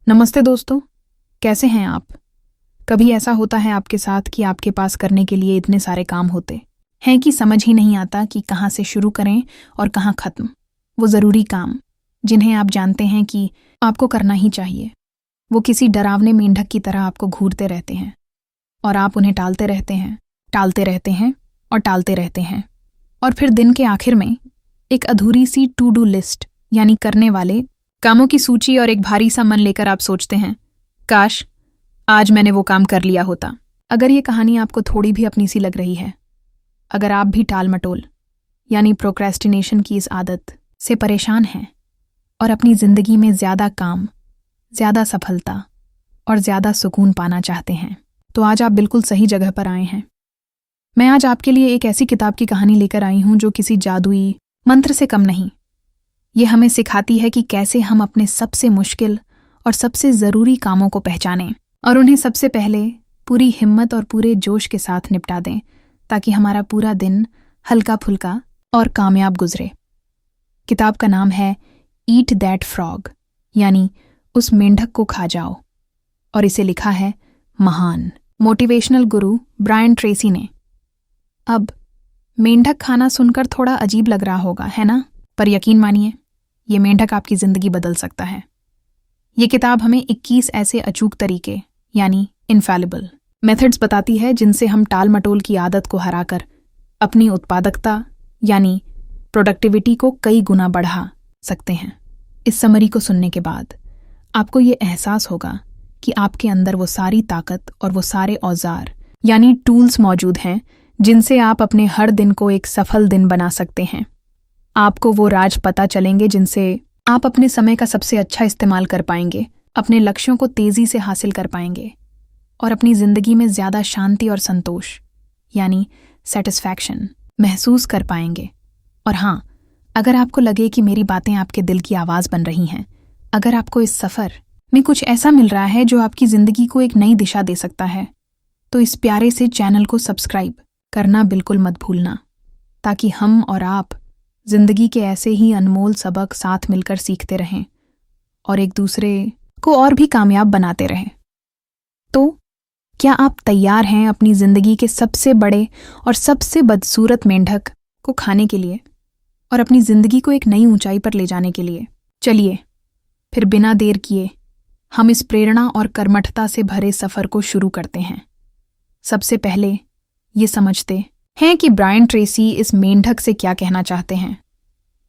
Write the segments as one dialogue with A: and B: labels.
A: नमस्ते दोस्तों, कैसे हैं आप? कभी ऐसा होता है आपके साथ कि आपके पास करने के लिए इतने सारे काम होते हैं कि समझ ही नहीं आता कि कहाँ से शुरू करें और कहाँ खत्म। वो ज़रूरी काम जिन्हें आप जानते हैं कि आपको करना ही चाहिए, वो किसी डरावने मेंढक की तरह आपको घूरते रहते हैं और आप उन्हें टालते रहते हैं, टालते रहते हैं और टालते रहते हैं। और फिर दिन के आखिर में एक अधूरी सी टू डू लिस्ट यानी करने वाले कामों की सूची और एक भारी सा मन लेकर आप सोचते हैं, काश आज मैंने वो काम कर लिया होता। अगर ये कहानी आपको थोड़ी भी अपनी सी लग रही है, अगर आप भी टाल मटोल यानी प्रोक्रेस्टिनेशन की इस आदत से परेशान हैं और अपनी जिंदगी में ज़्यादा काम, ज़्यादा सफलता और ज़्यादा सुकून पाना चाहते हैं, तो आज आप बिल्कुल सही जगह पर आए हैं। मैं आज आपके लिए एक ऐसी किताब की कहानी लेकर आई हूं जो किसी जादुई मंत्र से कम नहीं। ये हमें सिखाती है कि कैसे हम अपने सबसे मुश्किल और सबसे ज़रूरी कामों को पहचानें और उन्हें सबसे पहले पूरी हिम्मत और पूरे जोश के साथ निपटा दें, ताकि हमारा पूरा दिन हल्का फुल्का और कामयाब गुजरे। किताब का नाम है ईट दैट फ्रॉग यानी उस मेंढक को खा जाओ, और इसे लिखा है महान मोटिवेशनल गुरु ब्रायन ट्रेसी ने। अब मेंढक खाना सुनकर थोड़ा अजीब लग रहा होगा, है ना? पर यकीन मानिए, ये मेंढक आपकी ज़िंदगी बदल सकता है। ये किताब हमें 21 ऐसे अचूक तरीके यानी इनफैलिबल मेथड्स बताती है जिनसे हम टाल मटोल की आदत को हराकर अपनी उत्पादकता यानी प्रोडक्टिविटी को कई गुना बढ़ा सकते हैं। इस समरी को सुनने के बाद आपको ये एहसास होगा कि आपके अंदर वो सारी ताकत और वो सारे औजार यानी टूल्स मौजूद हैं जिनसे आप अपने हर दिन को एक सफल दिन बना सकते हैं। आपको वो राज पता चलेंगे जिनसे आप अपने समय का सबसे अच्छा इस्तेमाल कर पाएंगे, अपने लक्ष्यों को तेज़ी से हासिल कर पाएंगे और अपनी ज़िंदगी में ज़्यादा शांति और संतोष यानी सेटिस्फैक्शन महसूस कर पाएंगे। और हाँ, अगर आपको लगे कि मेरी बातें आपके दिल की आवाज़ बन रही हैं, अगर आपको इस सफ़र में कुछ ऐसा मिल रहा है जो आपकी ज़िंदगी को एक नई दिशा दे सकता है, तो इस प्यारे से चैनल को सब्सक्राइब करना बिल्कुल मत भूलना, ताकि हम और आप जिंदगी के ऐसे ही अनमोल सबक साथ मिलकर सीखते रहें और एक दूसरे को और भी कामयाब बनाते रहें। तो क्या आप तैयार हैं अपनी जिंदगी के सबसे बड़े और सबसे बदसूरत मेंढक को खाने के लिए और अपनी जिंदगी को एक नई ऊंचाई पर ले जाने के लिए? चलिए फिर बिना देर किए हम इस प्रेरणा और कर्मठता से भरे सफर को शुरू करते हैं। सबसे पहले ये समझते हैं कि ब्रायन ट्रेसी इस मेंढक से क्या कहना चाहते हैं।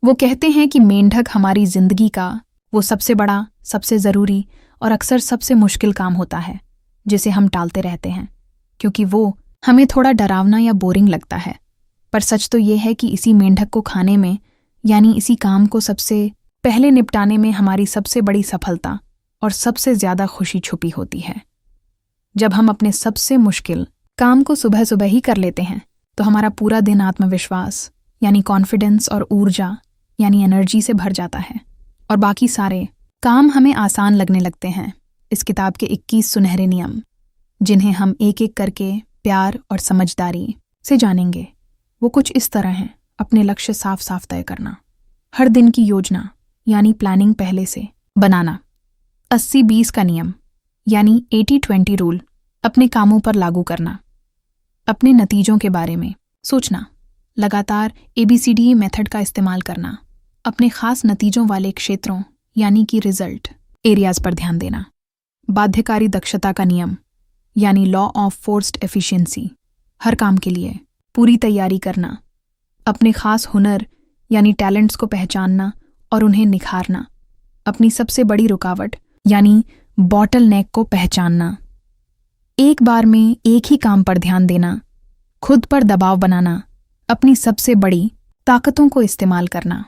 A: वो कहते हैं कि मेंढक हमारी जिंदगी का वो सबसे बड़ा, सबसे ज़रूरी और अक्सर सबसे मुश्किल काम होता है जिसे हम टालते रहते हैं, क्योंकि वो हमें थोड़ा डरावना या बोरिंग लगता है। पर सच तो ये है कि इसी मेंढक को खाने में यानी इसी काम को सबसे पहले निपटाने में हमारी सबसे बड़ी सफलता और सबसे ज़्यादा खुशी छुपी होती है। जब हम अपने सबसे मुश्किल काम को सुबह सुबह ही कर लेते हैं, तो हमारा पूरा दिन आत्मविश्वास यानी कॉन्फिडेंस और ऊर्जा यानी एनर्जी से भर जाता है और बाकी सारे काम हमें आसान लगने लगते हैं। इस किताब के 21 सुनहरे नियम, जिन्हें हम एक एक करके प्यार और समझदारी से जानेंगे, वो कुछ इस तरह हैं। अपने लक्ष्य साफ साफ तय करना, हर दिन की योजना यानी प्लानिंग पहले से बनाना, 80-20 का नियम यानी 80-20 रूल अपने कामों पर लागू करना, अपने नतीजों के बारे में सोचना, लगातार ABCD मेथड का इस्तेमाल करना, अपने खास नतीजों वाले क्षेत्रों यानी कि रिजल्ट एरियाज पर ध्यान देना, बाध्यकारी दक्षता का नियम यानी लॉ ऑफ फोर्स्ड एफिशिएंसी, हर काम के लिए पूरी तैयारी करना, अपने खास हुनर यानी टैलेंट्स को पहचानना और उन्हें निखारना, अपनी सबसे बड़ी रुकावट यानी बॉटल नेक को पहचानना, एक बार में एक ही काम पर ध्यान देना, खुद पर दबाव बनाना, अपनी सबसे बड़ी ताकतों को इस्तेमाल करना,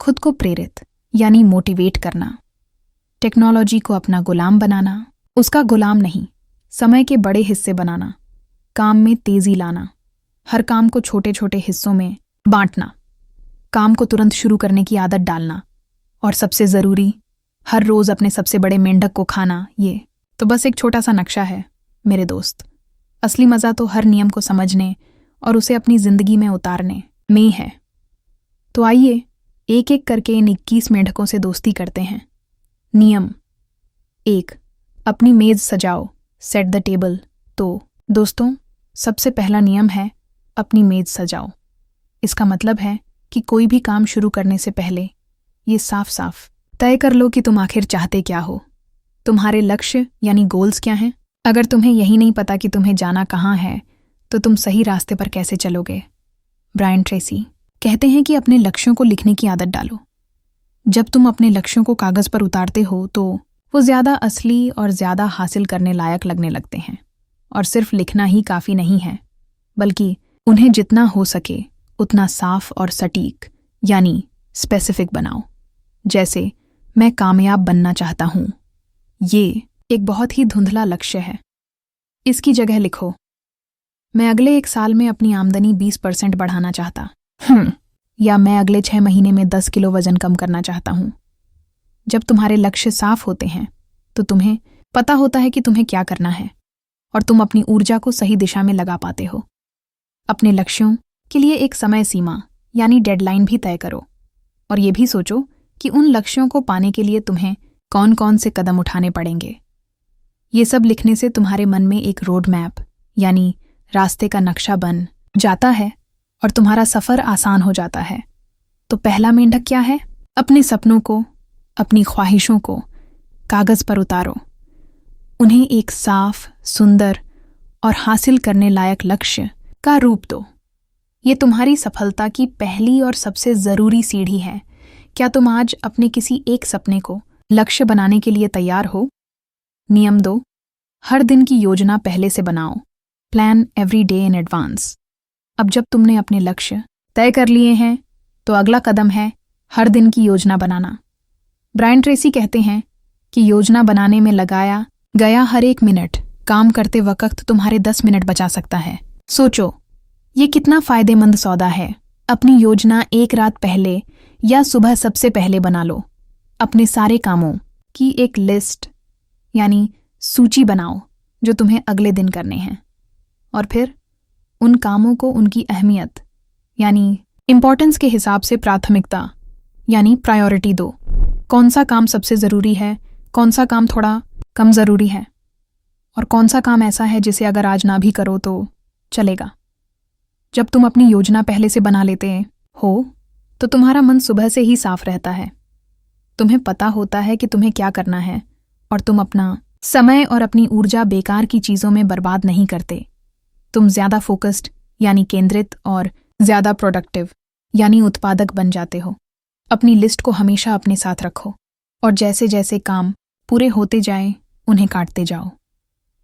A: खुद को प्रेरित यानी मोटिवेट करना, टेक्नोलॉजी को अपना गुलाम बनाना, उसका गुलाम नहीं, समय के बड़े हिस्से बनाना, काम में तेजी लाना, हर काम को छोटे छोटे हिस्सों में बांटना, काम को तुरंत शुरू करने की आदत डालना, और सबसे ज़रूरी, हर रोज़ अपने सबसे बड़े मेंढक को खाना। ये तो बस एक छोटा सा नक्शा है मेरे दोस्त। असली मज़ा तो हर नियम को समझने और उसे अपनी ज़िंदगी में उतारने में है। तो आइए एक एक करके इन 21 मेंढकों से दोस्ती करते हैं। नियम: 1. अपनी मेज सजाओ, सेट द टेबल। तो दोस्तों, सबसे पहला नियम है अपनी मेज सजाओ। इसका मतलब है कि कोई भी काम शुरू करने से पहले ये साफ साफ तय कर लो कि तुम आखिर चाहते क्या हो। तुम्हारे लक्ष्य यानी गोल्स क्या हैं। अगर तुम्हें यही नहीं पता कि तुम्हें जाना कहाँ है तो तुम सही रास्ते पर कैसे चलोगे। ब्रायन ट्रेसी कहते हैं कि अपने लक्ष्यों को लिखने की आदत डालो। जब तुम अपने लक्ष्यों को कागज पर उतारते हो तो वो ज़्यादा असली और ज़्यादा हासिल करने लायक लगने लगते हैं। और सिर्फ लिखना ही काफ़ी नहीं है, बल्कि उन्हें जितना हो सके उतना साफ और सटीक यानी स्पेसिफिक बनाओ। जैसे मैं कामयाब बनना चाहता हूँ, ये एक बहुत ही धुंधला लक्ष्य है। इसकी जगह लिखो मैं अगले 1 साल में अपनी आमदनी 20% बढ़ाना चाहता या मैं अगले 6 महीने में 10 किलो वजन कम करना चाहता हूँ। जब तुम्हारे लक्ष्य साफ होते हैं तो तुम्हें पता होता है कि तुम्हें क्या करना है और तुम अपनी ऊर्जा को सही दिशा में लगा पाते हो। अपने लक्ष्यों के लिए एक समय सीमा यानी डेडलाइन भी तय करो और ये भी सोचो कि उन लक्ष्यों को पाने के लिए तुम्हें कौन कौन से कदम उठाने पड़ेंगे। ये सब लिखने से तुम्हारे मन में एक रोड मैप यानी रास्ते का नक्शा बन जाता है और तुम्हारा सफ़र आसान हो जाता है। तो पहला मेंढक क्या है? अपने सपनों को, अपनी ख्वाहिशों को कागज़ पर उतारो। उन्हें एक साफ, सुंदर और हासिल करने लायक लक्ष्य का रूप दो। ये तुम्हारी सफलता की पहली और सबसे ज़रूरी सीढ़ी है। क्या तुम आज अपने किसी एक सपने को लक्ष्य बनाने के लिए तैयार हो? नियम 2. हर दिन की योजना पहले से बनाओ। Plan every day in advance. अब जब तुमने अपने लक्ष्य तय कर लिए हैं तो अगला कदम है हर दिन की योजना बनाना। ब्रायन ट्रेसी कहते हैं कि योजना बनाने में लगाया गया हर 1 मिनट काम करते वक्त तुम्हारे 10 मिनट बचा सकता है। सोचो ये कितना फायदेमंद सौदा है। अपनी योजना एक रात पहले या सुबह सबसे पहले बना लो। अपने सारे कामों की एक लिस्ट यानी सूची बनाओ जो तुम्हें अगले दिन करने हैं और फिर उन कामों को उनकी अहमियत यानी इम्पोर्टेंस के हिसाब से प्राथमिकता यानी प्रायोरिटी दो। कौन सा काम सबसे ज़रूरी है, कौन सा काम थोड़ा कम ज़रूरी है और कौन सा काम ऐसा है जिसे अगर आज ना भी करो तो चलेगा। जब तुम अपनी योजना पहले से बना लेते हो तो तुम्हारा मन सुबह से ही साफ रहता है। तुम्हें पता होता है कि तुम्हें क्या करना है और तुम अपना समय और अपनी ऊर्जा बेकार की चीज़ों में बर्बाद नहीं करते। तुम ज़्यादा फोकस्ड यानी केंद्रित और ज़्यादा प्रोडक्टिव यानी उत्पादक बन जाते हो। अपनी लिस्ट को हमेशा अपने साथ रखो और जैसे जैसे काम पूरे होते जाएं उन्हें काटते जाओ।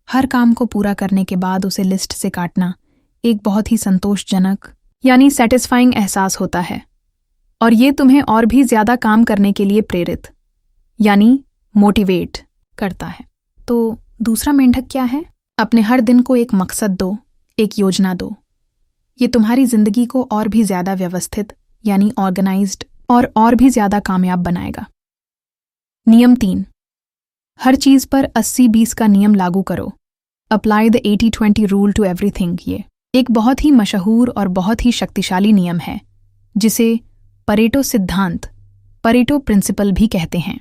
A: हर काम को पूरा करने के बाद उसे लिस्ट से काटना एक बहुत ही संतोषजनक यानी सेटिस्फाइंग एहसास होता है और ये तुम्हें और भी ज़्यादा काम करने के लिए प्रेरित यानी मोटिवेट करता है। तो दूसरा मेंढक क्या है? अपने हर दिन को एक मकसद दो, एक योजना दो। ये तुम्हारी जिंदगी को और भी ज़्यादा व्यवस्थित यानी ऑर्गेनाइज्ड और भी ज़्यादा कामयाब बनाएगा। नियम 3. हर चीज़ पर 80-20 का नियम लागू करो। Apply the 80-20 rule to everything. ये एक बहुत ही मशहूर और बहुत ही शक्तिशाली नियम है जिसे परेटो सिद्धांत, परेटो प्रिंसिपल भी कहते हैं।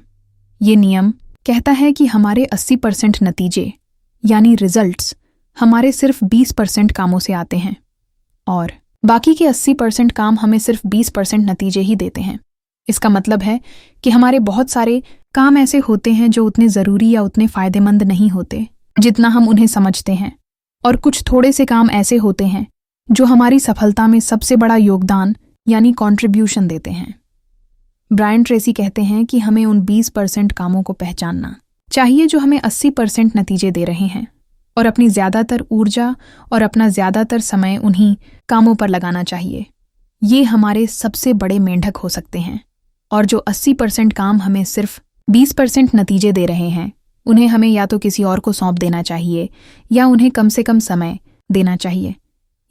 A: ये नियम कहता है कि हमारे 80% नतीजे यानी रिजल्ट्स हमारे सिर्फ 20% कामों से आते हैं और बाकी के 80% काम हमें सिर्फ 20% नतीजे ही देते हैं। इसका मतलब है कि हमारे बहुत सारे काम ऐसे होते हैं जो उतने ज़रूरी या उतने फ़ायदेमंद नहीं होते जितना हम उन्हें समझते हैं और कुछ थोड़े से काम ऐसे होते हैं जो हमारी सफलता में सबसे बड़ा योगदान यानी कंट्रीब्यूशन देते हैं। ब्रायन ट्रेसी कहते हैं कि हमें उन 20% कामों को पहचानना चाहिए जो हमें 80% नतीजे दे रहे हैं और अपनी ज़्यादातर ऊर्जा और अपना ज़्यादातर समय उन्हीं कामों पर लगाना चाहिए। ये हमारे सबसे बड़े मेंढक हो सकते हैं और जो 80% काम हमें सिर्फ 20% नतीजे दे रहे हैं उन्हें हमें या तो किसी और को सौंप देना चाहिए या उन्हें कम से कम समय देना चाहिए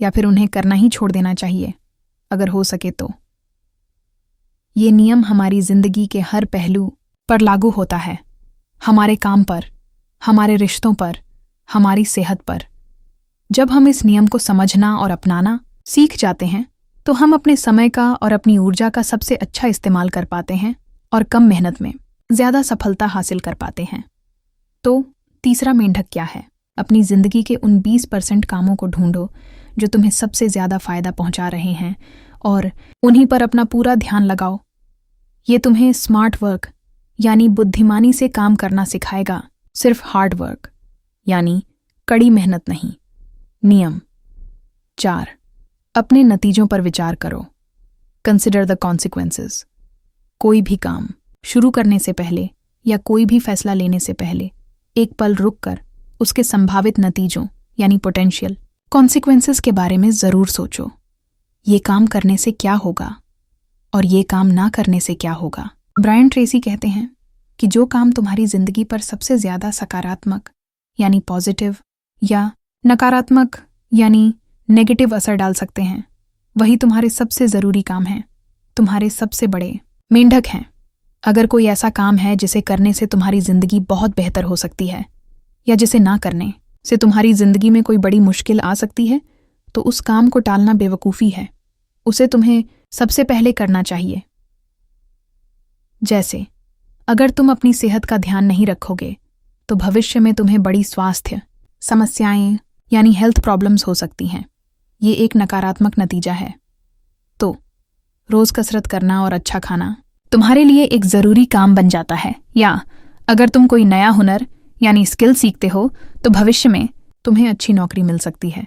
A: या फिर उन्हें करना ही छोड़ देना चाहिए अगर हो सके तो। ये नियम हमारी जिंदगी के हर पहलू पर लागू होता है, हमारे काम पर, हमारे रिश्तों पर, हमारी सेहत पर। जब हम इस नियम को समझना और अपनाना सीख जाते हैं तो हम अपने समय का और अपनी ऊर्जा का सबसे अच्छा इस्तेमाल कर पाते हैं और कम मेहनत में ज़्यादा सफलता हासिल कर पाते हैं। तो तीसरा मेंढक क्या है? अपनी जिंदगी के उन 20% कामों को ढूंढो जो तुम्हें सबसे ज्यादा फायदा पहुंचा रहे हैं और उन्हीं पर अपना पूरा ध्यान लगाओ। ये तुम्हें स्मार्ट वर्क यानी बुद्धिमानी से काम करना सिखाएगा, सिर्फ हार्ड वर्क यानी कड़ी मेहनत नहीं। नियम 4, अपने नतीजों पर विचार करो। Consider the consequences. कोई भी काम शुरू करने से पहले या कोई भी फैसला लेने से पहले एक पल रुककर उसके संभावित नतीजों यानी पोटेंशियल कॉन्सिक्वेंसेस के बारे में जरूर सोचो। ये काम करने से क्या होगा और ये काम ना करने से क्या होगा। ब्रायन ट्रेसी कहते हैं कि जो काम तुम्हारी जिंदगी पर सबसे ज्यादा सकारात्मक यानी पॉजिटिव या नकारात्मक यानी नेगेटिव असर डाल सकते हैं, वही तुम्हारे सबसे जरूरी काम हैं, तुम्हारे सबसे बड़े मेंढक हैं। अगर कोई ऐसा काम है जिसे करने से तुम्हारी जिंदगी बहुत बेहतर हो सकती है या जिसे ना करने से तुम्हारी जिंदगी में कोई बड़ी मुश्किल आ सकती है, तो उस काम को टालना बेवकूफ़ी है। उसे तुम्हें सबसे पहले करना चाहिए। जैसे अगर तुम अपनी सेहत का ध्यान नहीं रखोगे तो भविष्य में तुम्हें बड़ी स्वास्थ्य समस्याएं यानी हेल्थ प्रॉब्लम्स हो सकती हैं। ये एक नकारात्मक नतीजा है। तो रोज कसरत करना और अच्छा खाना तुम्हारे लिए एक ज़रूरी काम बन जाता है। या अगर तुम कोई नया हुनर यानी स्किल सीखते हो तो भविष्य में तुम्हें अच्छी नौकरी मिल सकती है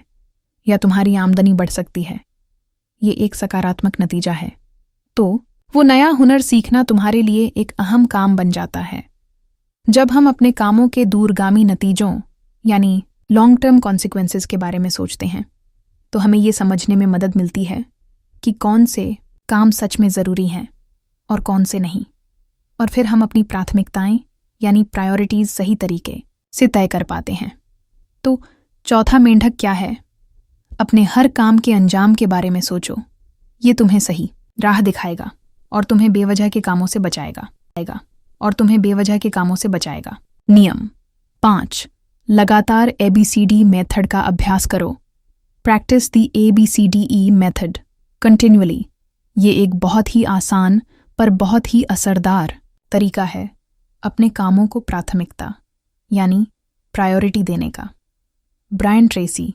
A: या तुम्हारी आमदनी बढ़ सकती है। ये एक सकारात्मक नतीजा है। तो वो नया हुनर सीखना तुम्हारे लिए एक अहम काम बन जाता है। जब हम अपने कामों के दूरगामी नतीजों यानी लॉन्ग टर्म कॉन्सिक्वेंसेस के बारे में सोचते हैं तो हमें ये समझने में मदद मिलती है कि कौन से काम सच में ज़रूरी हैं और कौन से नहीं, और फिर हम अपनी प्राथमिकताएं यानी प्रायोरिटीज़ सही तरीके से तय कर पाते हैं। तो चौथा मेंढक क्या है? अपने हर काम के अंजाम के बारे में सोचो। ये तुम्हें सही राह दिखाएगा और तुम्हें बेवजह के कामों से बचाएगा। नियम 5, लगातार ABCD मेथड का अभ्यास करो। Practice the ABCDE method continually. ये एक बहुत ही आसान पर बहुत ही असरदार तरीका है अपने कामों को प्राथमिकता यानी प्रायोरिटी देने का। ब्रायन ट्रेसी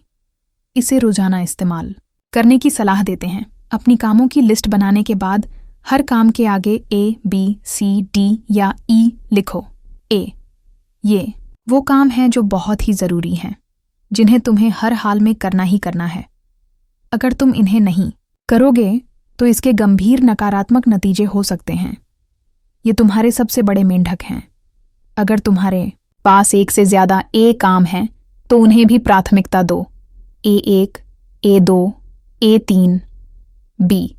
A: इसे रोजाना इस्तेमाल करने की सलाह देते हैं। अपनी कामों की लिस्ट बनाने के बाद हर काम के आगे ABCD या E लिखो। A, ये वो काम हैं जो बहुत ही ज़रूरी हैं, जिन्हें तुम्हें हर हाल में करना ही करना है। अगर तुम इन्हें नहीं करोगे तो इसके गंभीर नकारात्मक नतीजे हो सकते हैं। ये तुम्हारे सबसे बड़े मेंढक हैं। अगर तुम्हारे पास एक से ज़्यादा A काम हैं तो उन्हें भी प्राथमिकता दो। A1, A2, A3, B।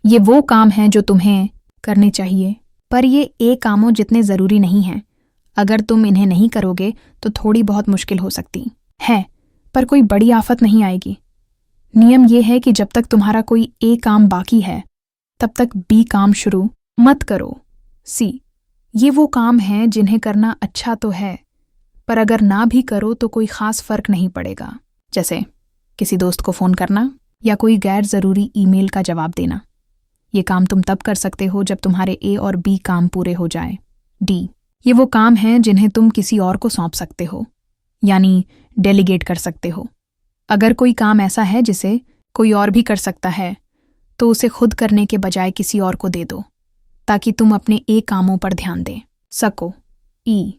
A: ये वो काम हैं जो तुम्हें करने चाहिए, पर ये A कामों जितने ज़रूरी नहीं हैं। अगर तुम इन्हें नहीं करोगे तो थोड़ी बहुत मुश्किल हो सकती है, पर कोई बड़ी आफत नहीं आएगी। नियम ये है कि जब तक तुम्हारा कोई A काम बाकी है तब तक B काम शुरू मत करो। C, ये वो काम हैं जिन्हें करना अच्छा तो है, पर अगर ना भी करो तो कोई ख़ास फ़र्क नहीं पड़ेगा। जैसे किसी दोस्त को फ़ोन करना या कोई गैर ज़रूरी ईमेल का जवाब देना। ये काम तुम तब कर सकते हो जब तुम्हारे A और B काम पूरे हो जाए। D, ये वो काम हैं जिन्हें तुम किसी और को सौंप सकते हो यानी डेलीगेट कर सकते हो। अगर कोई काम ऐसा है जिसे कोई और भी कर सकता है तो उसे खुद करने के बजाय किसी और को दे दो ताकि तुम अपने A कामों पर ध्यान दे सको। E,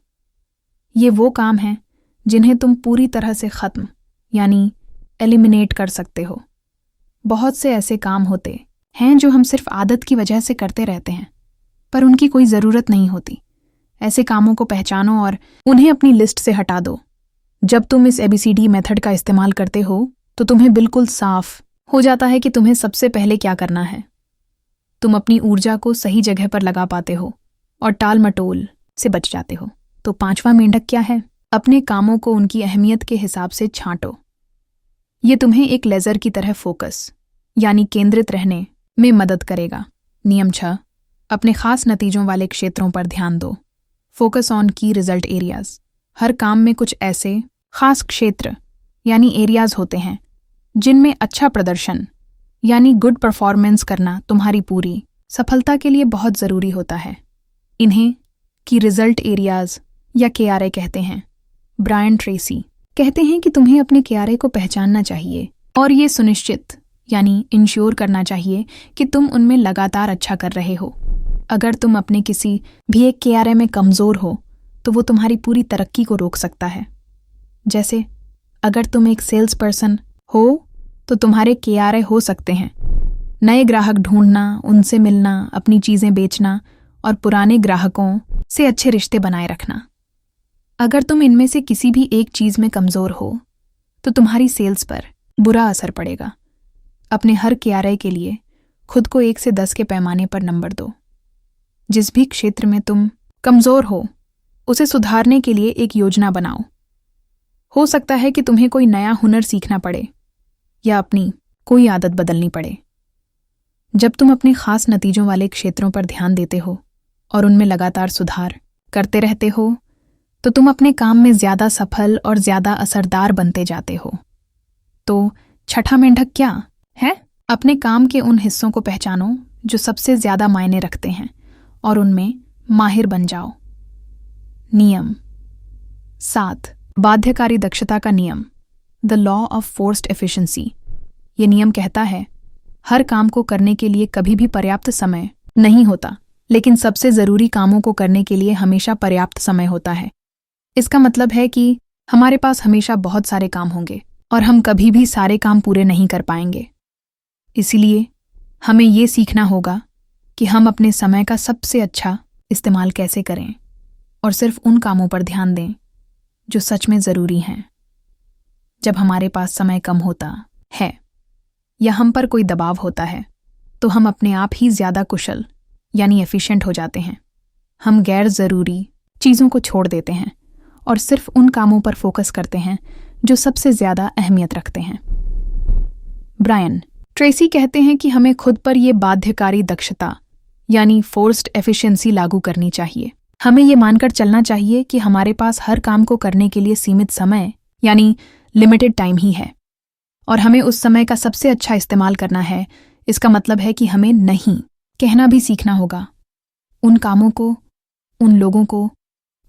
A: ये वो काम हैं जिन्हें तुम पूरी तरह से ख़त्म यानी एलिमिनेट कर सकते हो। बहुत से ऐसे काम होते हैं जो हम सिर्फ आदत की वजह से करते रहते हैं, पर उनकी कोई ज़रूरत नहीं होती। ऐसे कामों को पहचानो और उन्हें अपनी लिस्ट से हटा दो। जब तुम इस ABCD मेथड का इस्तेमाल करते हो तो तुम्हें बिल्कुल साफ हो जाता है कि तुम्हें सबसे पहले क्या करना है। तुम अपनी ऊर्जा को सही जगह पर लगा पाते हो और टाल मटोल से बच जाते हो। तो 5वां मेंढक क्या है? अपने कामों को उनकी अहमियत के हिसाब से छांटो। ये तुम्हें एक लेज़र की तरह फोकस यानी केंद्रित रहने में मदद करेगा। नियम 6, अपने खास नतीजों वाले क्षेत्रों पर ध्यान दो। फोकस ऑन की रिजल्ट एरियाज। हर काम में कुछ ऐसे खास क्षेत्र यानी एरियाज होते हैं जिनमें अच्छा प्रदर्शन यानी गुड परफॉर्मेंस करना तुम्हारी पूरी सफलता के लिए बहुत ज़रूरी होता है। इन्हें की रिजल्ट एरियाज या KRA कहते हैं। ब्रायन ट्रेसी कहते हैं कि तुम्हें अपने KRA को पहचानना चाहिए और ये सुनिश्चित यानी इंश्योर करना चाहिए कि तुम उनमें लगातार अच्छा कर रहे हो। अगर तुम अपने किसी भी एक KRA में कमज़ोर हो तो वो तुम्हारी पूरी तरक्की को रोक सकता है। जैसे अगर तुम एक सेल्स पर्सन हो तो तुम्हारे KRA हो सकते हैं नए ग्राहक ढूंढना, उनसे मिलना, अपनी चीज़ें बेचना और पुराने ग्राहकों से अच्छे रिश्ते बनाए रखना। अगर तुम इनमें से किसी भी एक चीज़ में कमज़ोर हो तो तुम्हारी सेल्स पर बुरा असर पड़ेगा। अपने हर KRA के लिए खुद को 1 से 10 के पैमाने पर नंबर दो। जिस भी क्षेत्र में तुम कमज़ोर हो उसे सुधारने के लिए एक योजना बनाओ। हो सकता है कि तुम्हें कोई नया हुनर सीखना पड़े या अपनी कोई आदत बदलनी पड़े। जब तुम अपने खास नतीजों वाले क्षेत्रों पर ध्यान देते हो और उनमें लगातार सुधार करते रहते हो तो तुम अपने काम में ज़्यादा सफल और ज़्यादा असरदार बनते जाते हो। तो छठा मेंढक क्या है? अपने काम के उन हिस्सों को पहचानो जो सबसे ज़्यादा मायने रखते हैं और उनमें माहिर बन जाओ। नियम 7 बाध्यकारी दक्षता का नियम, the law of forced efficiency. ये नियम कहता है हर काम को करने के लिए कभी भी पर्याप्त समय नहीं होता, लेकिन सबसे ज़रूरी कामों को करने के लिए हमेशा पर्याप्त समय होता है। इसका मतलब है कि हमारे पास हमेशा बहुत सारे काम होंगे और हम कभी भी सारे काम पूरे नहीं कर पाएंगे। इसीलिए हमें ये सीखना होगा कि हम अपने समय का सबसे अच्छा इस्तेमाल कैसे करें और सिर्फ उन कामों पर ध्यान दें जो सच में ज़रूरी हैं। जब हमारे पास समय कम होता है या हम पर कोई दबाव होता है तो हम अपने आप ही ज़्यादा कुशल यानी एफिशिएंट हो जाते हैं। हम गैर ज़रूरी चीज़ों को छोड़ देते हैं और सिर्फ उन कामों पर फोकस करते हैं जो सबसे ज़्यादा अहमियत रखते हैं। ब्रायन ट्रेसी कहते हैं कि हमें खुद पर यह बाध्यकारी दक्षता यानी फोर्स्ड एफिशिएंसी लागू करनी चाहिए। हमें ये मानकर चलना चाहिए कि हमारे पास हर काम को करने के लिए सीमित समय यानी लिमिटेड टाइम ही है और हमें उस समय का सबसे अच्छा इस्तेमाल करना है। इसका मतलब है कि हमें नहीं कहना भी सीखना होगा उन कामों को, उन लोगों को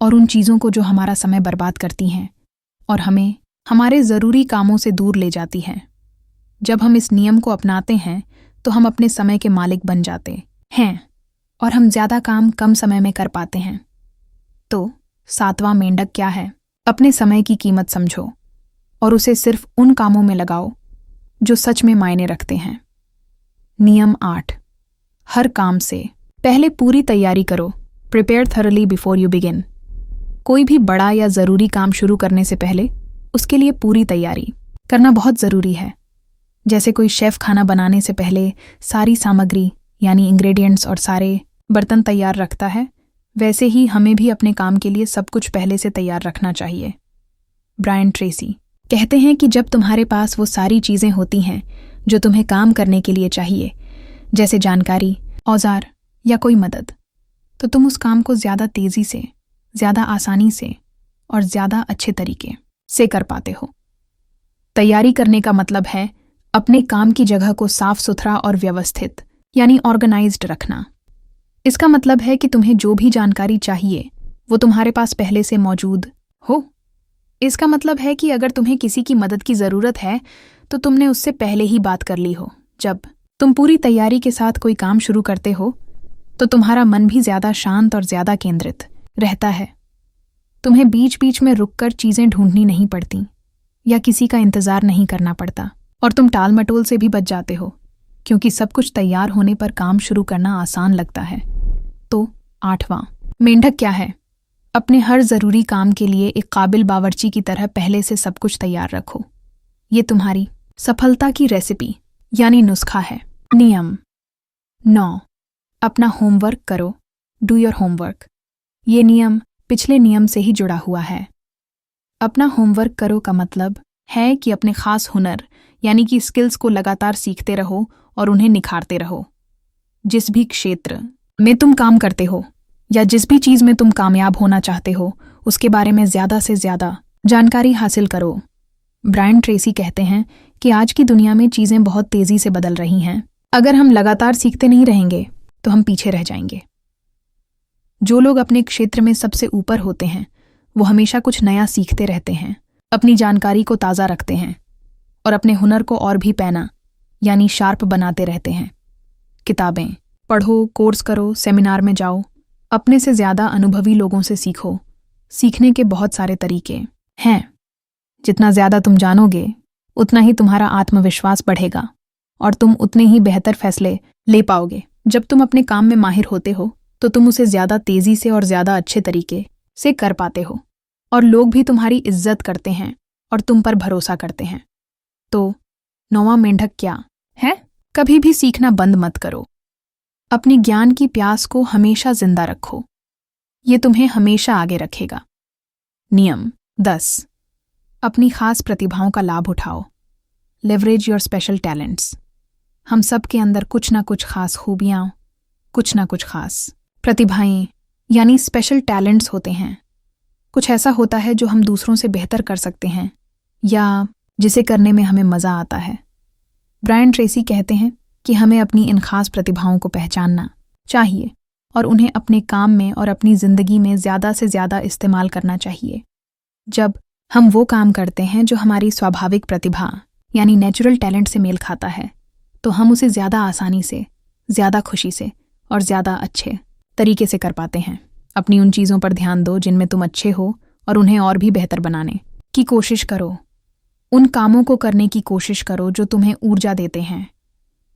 A: और उन चीज़ों को जो हमारा समय बर्बाद करती हैं और हमें हमारे ज़रूरी कामों से दूर ले जाती हैं। जब हम इस नियम को अपनाते हैं तो हम अपने समय के मालिक बन जाते हैं और हम ज़्यादा काम कम समय में कर पाते हैं। तो 7वां मेंढक क्या है? अपने समय की कीमत समझो और उसे सिर्फ उन कामों में लगाओ जो सच में मायने रखते हैं। नियम 8 हर काम से पहले पूरी तैयारी करो। Prepare thoroughly before you begin. कोई भी बड़ा या ज़रूरी काम शुरू करने से पहले उसके लिए पूरी तैयारी करना बहुत ज़रूरी है। जैसे कोई शेफ़ खाना बनाने से पहले सारी सामग्री यानी इंग्रेडिएंट्स और सारे बर्तन तैयार रखता है, वैसे ही हमें भी अपने काम के लिए सब कुछ पहले से तैयार रखना चाहिए। ब्रायन ट्रेसी कहते हैं कि जब तुम्हारे पास वो सारी चीज़ें होती हैं जो तुम्हें काम करने के लिए चाहिए, जैसे जानकारी, औजार या कोई मदद, तो तुम उस काम को ज़्यादा तेज़ी से, ज़्यादा आसानी से और ज़्यादा अच्छे तरीके से कर पाते हो। तैयारी करने का मतलब है अपने काम की जगह को साफ सुथरा और व्यवस्थित यानी ऑर्गेनाइज्ड रखना। इसका मतलब है कि तुम्हें जो भी जानकारी चाहिए वो तुम्हारे पास पहले से मौजूद हो। इसका मतलब है कि अगर तुम्हें किसी की मदद की ज़रूरत है तो तुमने उससे पहले ही बात कर ली हो। जब तुम पूरी तैयारी के साथ कोई काम शुरू करते हो तो तुम्हारा मन भी ज़्यादा शांत और ज़्यादा केंद्रित रहता है। तुम्हें बीच बीच में रुककर चीज़ें ढूंढनी नहीं पड़ती या किसी का इंतज़ार नहीं करना पड़ता और तुम टाल मटोल से भी बच जाते हो क्योंकि सब कुछ तैयार होने पर काम शुरू करना आसान लगता है। तो 8वां मेंढक क्या है? अपने हर ज़रूरी काम के लिए एक काबिल बावर्ची की तरह पहले से सब कुछ तैयार रखो। ये तुम्हारी सफलता की रेसिपी यानी नुस्खा है। नियम 9 अपना होमवर्क करो। Do your homework. ये नियम पिछले नियम से ही जुड़ा हुआ है। अपना होमवर्क करो का मतलब है कि अपने खास हुनर यानी कि स्किल्स को लगातार सीखते रहो और उन्हें निखारते रहो। जिस भी क्षेत्र में तुम काम करते हो या जिस भी चीज़ में तुम कामयाब होना चाहते हो उसके बारे में ज़्यादा से ज़्यादा जानकारी हासिल करो। ब्रायन ट्रेसी कहते हैं कि आज की दुनिया में चीज़ें बहुत तेज़ी से बदल रही हैं। अगर हम लगातार सीखते नहीं रहेंगे तो हम पीछे रह जाएंगे। जो लोग अपने क्षेत्र में सबसे ऊपर होते हैं वो हमेशा कुछ नया सीखते रहते हैं, अपनी जानकारी को ताज़ा रखते हैं और अपने हुनर को और भी पैना यानी शार्प बनाते रहते हैं। किताबें पढ़ो, कोर्स करो, सेमिनार में जाओ, अपने से ज़्यादा अनुभवी लोगों से सीखो। सीखने के बहुत सारे तरीके हैं। जितना ज़्यादा तुम जानोगे उतना ही तुम्हारा आत्मविश्वास बढ़ेगा और तुम उतने ही बेहतर फैसले ले पाओगे। जब तुम अपने काम में माहिर होते हो तो तुम उसे ज़्यादा तेज़ी से और ज़्यादा अच्छे तरीके से कर पाते हो और लोग भी तुम्हारी इज्जत करते हैं और तुम पर भरोसा करते हैं। तो 9वां मेंढक क्या है? कभी भी सीखना बंद मत करो। अपनी ज्ञान की प्यास को हमेशा जिंदा रखो। ये तुम्हें हमेशा आगे रखेगा। नियम 10। अपनी खास प्रतिभाओं का लाभ उठाओ। Leverage your special talents. हम सब के अंदर कुछ ना कुछ खास खूबियाँ, कुछ ना कुछ खास प्रतिभाएं यानी स्पेशल टैलेंट्स होते हैं। कुछ ऐसा होता है जो हम दूसरों से बेहतर कर सकते हैं या जिसे करने में हमें मज़ा आता है। ब्रायन ट्रेसी कहते हैं कि हमें अपनी इन खास प्रतिभाओं को पहचानना चाहिए और उन्हें अपने काम में और अपनी ज़िंदगी में ज़्यादा से ज़्यादा इस्तेमाल करना चाहिए। जब हम वो काम करते हैं जो हमारी स्वाभाविक प्रतिभा यानी नेचुरल टैलेंट से मेल खाता है तो हम उसे ज़्यादा आसानी से, ज़्यादा खुशी से और ज़्यादा अच्छे तरीके से कर पाते हैं। अपनी उन चीज़ों पर ध्यान दो जिनमें तुम अच्छे हो और उन्हें और भी बेहतर बनाने की कोशिश करो। उन कामों को करने की कोशिश करो जो तुम्हें ऊर्जा देते हैं,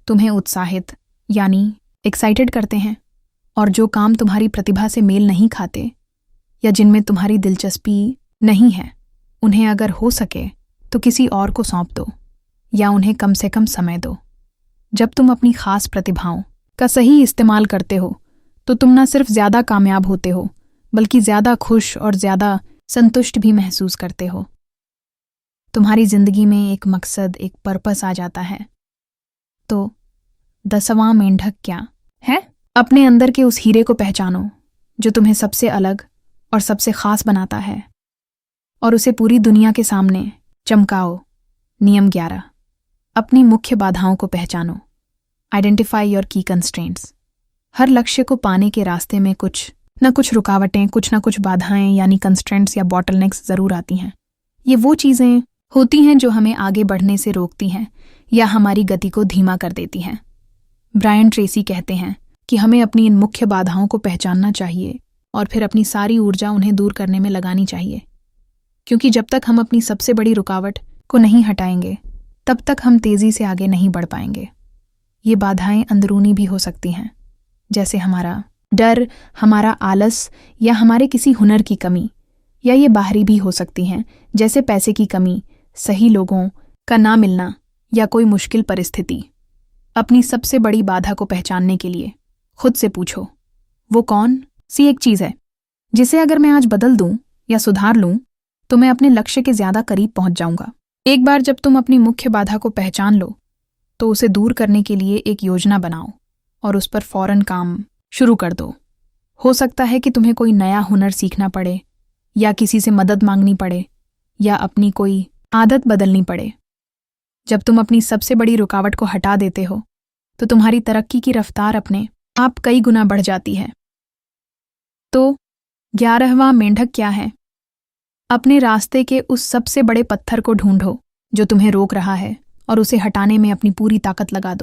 A: तुम्हें उत्साहित यानी एक्साइटेड करते हैं, और जो काम तुम्हारी प्रतिभा से मेल नहीं खाते या जिनमें तुम्हारी दिलचस्पी नहीं है उन्हें अगर हो सके तो किसी और को सौंप दो या उन्हें कम से कम समय दो। जब तुम अपनी खास प्रतिभाओं का सही इस्तेमाल करते हो तो तुम न सिर्फ ज़्यादा कामयाब होते हो बल्कि ज़्यादा खुश और ज़्यादा संतुष्ट भी महसूस करते हो। तुम्हारी ज़िंदगी में एक मकसद, एक पर्पस आ जाता है। तो 10वां मेंढक क्या है? अपने अंदर के उस हीरे को पहचानो जो तुम्हें सबसे अलग और सबसे खास बनाता है और उसे पूरी दुनिया के सामने चमकाओ। नियम 11। अपनी मुख्य बाधाओं को पहचानो। आइडेंटिफाई योर की कंस्ट्रेंट्स। हर लक्ष्य को पाने के रास्ते में कुछ न कुछ रुकावटें, कुछ न कुछ बाधाएं यानी कंस्ट्रेंट्स या बॉटलनेक्स ज़रूर आती हैं। ये वो चीज़ें होती हैं जो हमें आगे बढ़ने से रोकती हैं या हमारी गति को धीमा कर देती हैं। ब्रायन ट्रेसी कहते हैं कि हमें अपनी इन मुख्य बाधाओं को पहचानना चाहिए और फिर अपनी सारी ऊर्जा उन्हें दूर करने में लगानी चाहिए, क्योंकि जब तक हम अपनी सबसे बड़ी रुकावट को नहीं हटाएंगे तब तक हम तेज़ी से आगे नहीं बढ़ पाएंगे। ये बाधाएं अंदरूनी भी हो सकती हैं, जैसे हमारा डर, हमारा आलस या हमारे किसी हुनर की कमी, या ये बाहरी भी हो सकती हैं जैसे पैसे की कमी, सही लोगों का ना मिलना या कोई मुश्किल परिस्थिति। अपनी सबसे बड़ी बाधा को पहचानने के लिए खुद से पूछो, वो कौन सी एक चीज़ है जिसे अगर मैं आज बदल दूं या सुधार लूं तो मैं अपने लक्ष्य के ज़्यादा करीब पहुंच जाऊंगा। एक बार जब तुम अपनी मुख्य बाधा को पहचान लो तो उसे दूर करने के लिए एक योजना बनाओ और उस पर फौरन काम शुरू कर दो। हो सकता है कि तुम्हें कोई नया हुनर सीखना पड़े या किसी से मदद मांगनी पड़े या अपनी कोई आदत बदलनी पड़े। जब तुम अपनी सबसे बड़ी रुकावट को हटा देते हो तो तुम्हारी तरक्की की रफ्तार अपने आप कई गुना बढ़ जाती है। तो 11वां मेंढक क्या है? अपने रास्ते के उस सबसे बड़े पत्थर को ढूंढो जो तुम्हें रोक रहा है और उसे हटाने में अपनी पूरी ताकत लगा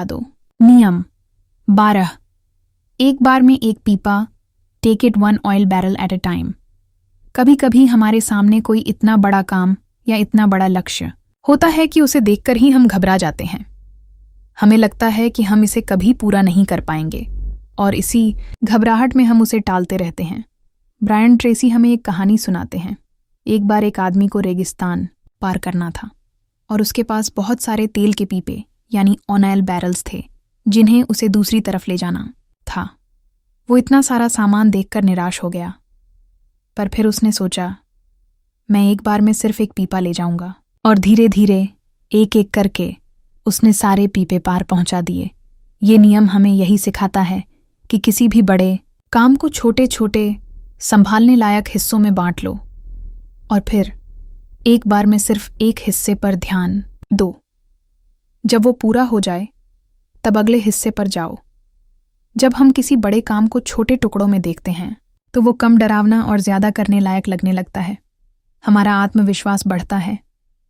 A: दो नियम 12। एक बार में एक पीपा। Take it 1 oil barrel at a time. कभी कभी हमारे सामने कोई इतना बड़ा काम या इतना बड़ा लक्ष्य होता है कि उसे देखकर ही हम घबरा जाते हैं। हमें लगता है कि हम इसे कभी पूरा नहीं कर पाएंगे और इसी घबराहट में हम उसे टालते रहते हैं। ब्रायन ट्रेसी हमें एक कहानी सुनाते हैं। एक बार एक आदमी को रेगिस्तान पार करना था और उसके पास बहुत सारे तेल के पीपे यानी ऑयल बैरल्स थे जिन्हें उसे दूसरी तरफ ले जाना था। वो इतना सारा सामान देखकर निराश हो गया, पर फिर उसने सोचा, मैं एक बार में सिर्फ एक पीपा ले जाऊंगा, और धीरे धीरे एक एक करके उसने सारे पीपे पार पहुंचा दिए। ये नियम हमें यही सिखाता है कि किसी भी बड़े काम को छोटे छोटे संभालने लायक हिस्सों में बांट लो और फिर एक बार में सिर्फ एक हिस्से पर ध्यान दो। जब वो पूरा हो जाए तब अगले हिस्से पर जाओ। जब हम किसी बड़े काम को छोटे टुकड़ों में देखते हैं तो वो कम डरावना और ज़्यादा करने लायक लगने लगता है। हमारा आत्मविश्वास बढ़ता है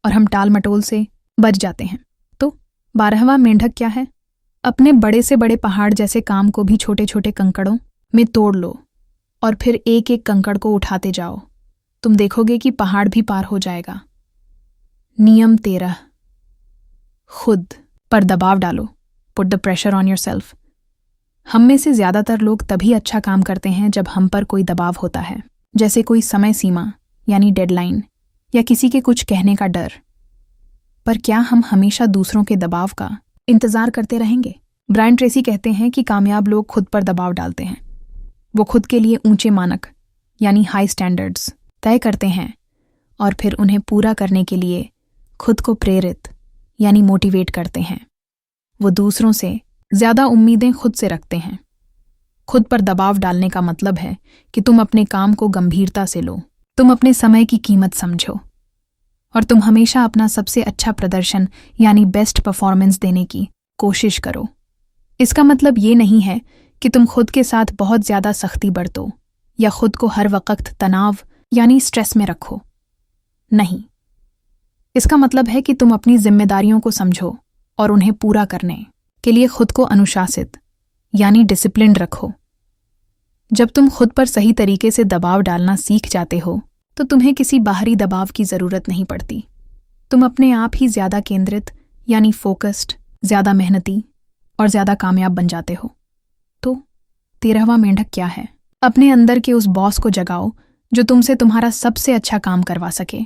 A: और हम टाल मटोल से बच जाते हैं। तो 12वां मेंढक क्या है? अपने बड़े से बड़े पहाड़ जैसे काम को भी छोटे छोटे कंकड़ों में तोड़ लो और फिर एक एक कंकड़ को उठाते जाओ। तुम देखोगे कि पहाड़ भी पार हो जाएगा। नियम 13, खुद पर दबाव डालो। Put the pressure on yourself. हम में से ज़्यादातर लोग तभी अच्छा काम करते हैं जब हम पर कोई दबाव होता है, जैसे कोई समय सीमा यानी डेडलाइन या किसी के कुछ कहने का डर। पर क्या हम हमेशा दूसरों के दबाव का इंतजार करते रहेंगे? ब्रायन ट्रेसी कहते हैं कि कामयाब लोग खुद पर दबाव डालते हैं। वो खुद के लिए ऊंचे मानक यानी हाई स्टैंडर्ड्स तय करते हैं और फिर उन्हें पूरा करने के लिए खुद को प्रेरित यानी मोटिवेट करते हैं। वो दूसरों से ज़्यादा उम्मीदें खुद से रखते हैं। खुद पर दबाव डालने का मतलब है कि तुम अपने काम को गंभीरता से लो, तुम अपने समय की कीमत समझो और तुम हमेशा अपना सबसे अच्छा प्रदर्शन यानी बेस्ट परफॉर्मेंस देने की कोशिश करो। इसका मतलब ये नहीं है कि तुम खुद के साथ बहुत ज़्यादा सख्ती बरतो या खुद को हर वक्त तनाव यानी स्ट्रेस में रखो। नहीं, इसका मतलब है कि तुम अपनी जिम्मेदारियों को समझो और उन्हें पूरा करने के लिए खुद को अनुशासित यानी डिसिप्लिन्ड रखो। जब तुम खुद पर सही तरीके से दबाव डालना सीख जाते हो तो तुम्हें किसी बाहरी दबाव की ज़रूरत नहीं पड़ती। तुम अपने आप ही ज़्यादा केंद्रित यानी फोकस्ड, ज़्यादा मेहनती और ज़्यादा कामयाब बन जाते हो। तो 13वां मेंढक क्या है? अपने अंदर के उस बॉस को जगाओ जो तुमसे तुम्हारा सबसे अच्छा काम करवा सके।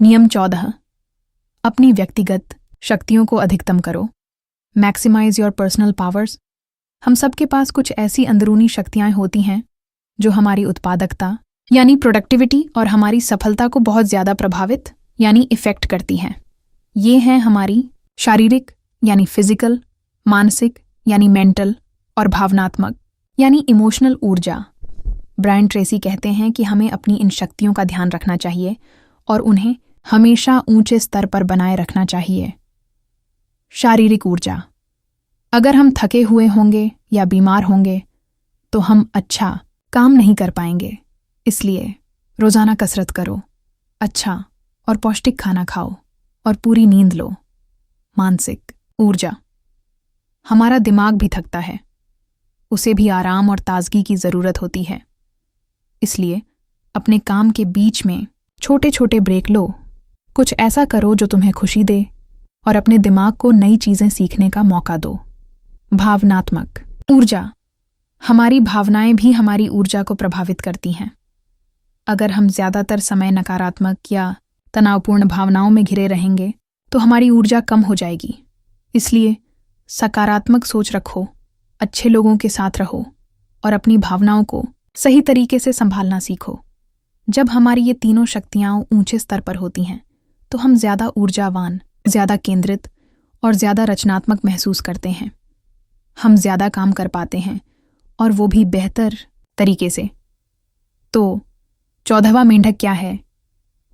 A: नियम 14, अपनी व्यक्तिगत शक्तियों को अधिकतम करो। Maximise your personal powers. हम सबके पास कुछ ऐसी अंदरूनी शक्तियाँ होती हैं जो हमारी उत्पादकता यानी प्रोडक्टिविटी और हमारी सफलता को बहुत ज़्यादा प्रभावित यानी इफ़ेक्ट करती हैं। ये हैं हमारी शारीरिक यानी फिजिकल, मानसिक यानी मेंटल और भावनात्मक यानी इमोशनल ऊर्जा। ब्रायन ट्रेसी कहते हैं कि हमें अपनी इन शक्तियों का ध्यान रखना चाहिए और उन्हें हमेशा ऊंचे स्तर पर बनाए रखना चाहिए। शारीरिक ऊर्जा। अगर हम थके हुए होंगे या बीमार होंगे तो हम अच्छा काम नहीं कर पाएंगे। इसलिए रोज़ाना कसरत करो, अच्छा और पौष्टिक खाना खाओ और पूरी नींद लो। मानसिक ऊर्जा। हमारा दिमाग भी थकता है, उसे भी आराम और ताजगी की ज़रूरत होती है। इसलिए अपने काम के बीच में छोटे छोटे ब्रेक लो, कुछ ऐसा करो जो तुम्हें खुशी दे और अपने दिमाग को नई चीज़ें सीखने का मौका दो। भावनात्मक ऊर्जा। हमारी भावनाएं भी हमारी ऊर्जा को प्रभावित करती हैं। अगर हम ज़्यादातर समय नकारात्मक या तनावपूर्ण भावनाओं में घिरे रहेंगे तो हमारी ऊर्जा कम हो जाएगी। इसलिए सकारात्मक सोच रखो, अच्छे लोगों के साथ रहो और अपनी भावनाओं को सही तरीके से संभालना सीखो। जब हमारी ये तीनों शक्तियाँ ऊंचे स्तर पर होती हैं तो हम ज़्यादा ऊर्जावान, ज़्यादा केंद्रित और ज़्यादा रचनात्मक महसूस करते हैं। हम ज़्यादा काम कर पाते हैं और वो भी बेहतर तरीके से। तो 14वां मेंढक क्या है?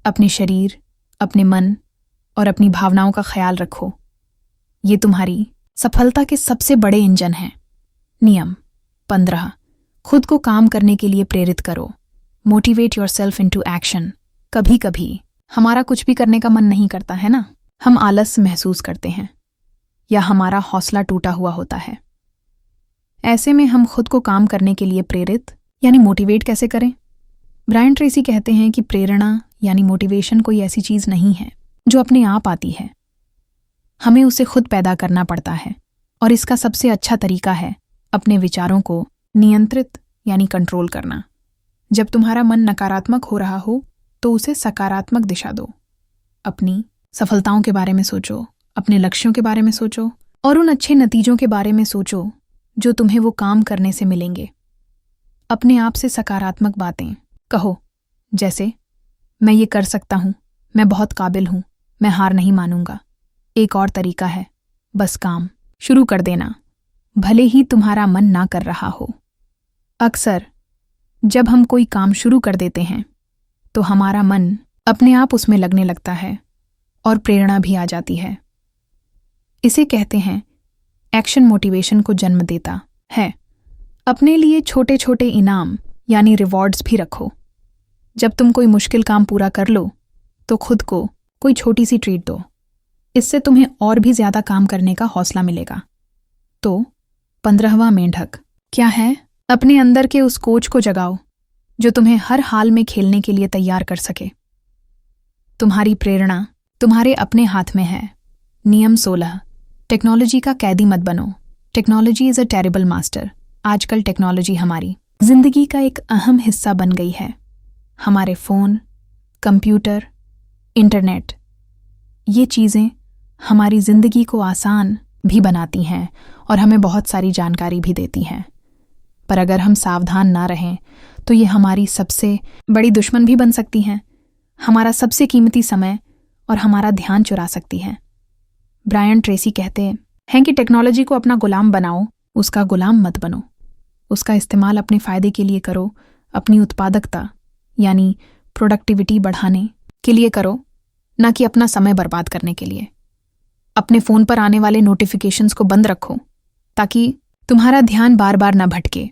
A: अपने शरीर, अपने मन और अपनी भावनाओं का ख्याल रखो। ये तुम्हारी सफलता के सबसे बड़े इंजन हैं। नियम 15, खुद को काम करने के लिए प्रेरित करो। Motivate yourself into action. कभी कभी हमारा कुछ भी करने का मन नहीं करता है ना, हम आलस महसूस करते हैं या हमारा हौसला टूटा हुआ होता है। ऐसे में हम खुद को काम करने के लिए प्रेरित यानी मोटिवेट कैसे करें? ब्रायन ट्रेसी कहते हैं कि प्रेरणा यानी मोटिवेशन कोई ऐसी चीज़ नहीं है जो अपने आप आती है। हमें उसे खुद पैदा करना पड़ता है और इसका सबसे अच्छा तरीका है अपने विचारों को नियंत्रित यानी कंट्रोल करना। जब तुम्हारा मन नकारात्मक हो रहा हो तो उसे सकारात्मक दिशा दो। अपनी सफलताओं के बारे में सोचो, अपने लक्ष्यों के बारे में सोचो और उन अच्छे नतीजों के बारे में सोचो जो तुम्हें वो काम करने से मिलेंगे। अपने आप से सकारात्मक बातें कहो, जैसे मैं ये कर सकता हूँ, मैं बहुत काबिल हूँ, मैं हार नहीं मानूंगा। एक और तरीका है, बस काम शुरू कर देना, भले ही तुम्हारा मन ना कर रहा हो। अक्सर जब हम कोई काम शुरू कर देते हैं तो हमारा मन अपने आप उसमें लगने लगता है और प्रेरणा भी आ जाती है। इसे कहते हैं एक्शन मोटिवेशन को जन्म देता है। अपने लिए छोटे छोटे इनाम यानी रिवॉर्ड्स भी रखो। जब तुम कोई मुश्किल काम पूरा कर लो तो खुद को कोई छोटी सी ट्रीट दो। इससे तुम्हें और भी ज्यादा काम करने का हौसला मिलेगा। तो 15वां मेंढक क्या है? अपने अंदर के उस कोच को जगाओ जो तुम्हें हर हाल में खेलने के लिए तैयार कर सके। तुम्हारी प्रेरणा तुम्हारे अपने हाथ में है। नियम 16, टेक्नोलॉजी का कैदी मत बनो। Technology is a terrible master. आजकल टेक्नोलॉजी हमारी जिंदगी का एक अहम हिस्सा बन गई है। हमारे फ़ोन, कंप्यूटर, इंटरनेट, ये चीज़ें हमारी ज़िंदगी को आसान भी बनाती हैं और हमें बहुत सारी जानकारी भी देती हैं। पर अगर हम सावधान ना रहें तो ये हमारी सबसे बड़ी दुश्मन भी बन सकती हैं। हमारा सबसे कीमती समय और हमारा ध्यान चुरा सकती हैं। ब्रायन ट्रेसी कहते हैं कि टेक्नोलॉजी को अपना गुलाम बनाओ, उसका गुलाम मत बनो। उसका इस्तेमाल अपने फ़ायदे के लिए करो, अपनी उत्पादकता यानी प्रोडक्टिविटी बढ़ाने के लिए करो, ना कि अपना समय बर्बाद करने के लिए। अपने फ़ोन पर आने वाले नोटिफिकेशंस को बंद रखो ताकि तुम्हारा ध्यान बार बार न भटके।